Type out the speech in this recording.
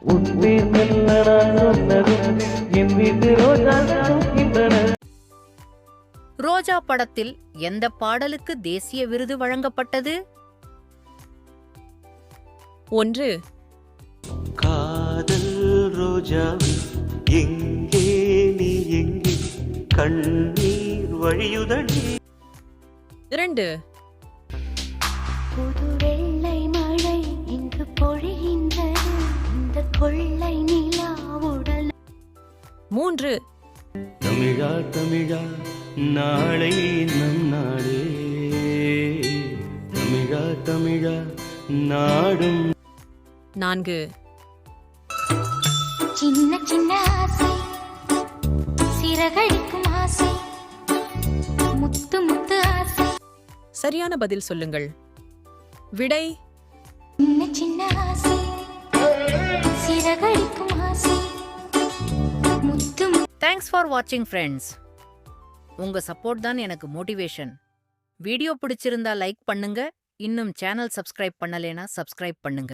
உன் பேர் மெல்ல நான் சொன்னதும் என் வீட்டு ரோஜா பூக்கின்றன. ரோஜா படத்தில் எந்த பாடலுக்கு தேசிய விருது வழங்கப்பட்டது? 1. காதல் ரோஜாவே எங்கே நீ எங்கே கண்ணீர் வழியுதடி. 2. புது வெள்ளை மழை இங்கு பொழிகின்றது இந்த கொள்ளை நிலாவுடல். 3. தமிழா தமிழா நாளை நம் நாடே தமிழா தமிழா நாடும். 4. சின்ன சின்ன ஆசை சிறகடிக்கும் ஆசை முத்து முத்து ஆசை. சரியான பதில் சொல்லுங்கள். விடை சின்ன சின்ன ஆசை சிறகடிக்கும் ஆசை முத்து தேங்க்ஸ் ஃபார் வாட்சிங் ஃப்ரெண்ட்ஸ். உங்க சப்போர்ட் தான் எனக்கு மோட்டிவேஷன். வீடியோ பிடிச்சிருந்தா லைக் பண்ணுங்க. இன்னும் சேனல் சப்ஸ்கிரைப் பண்ணலேனா சப்ஸ்கிரைப் பண்ணுங்க.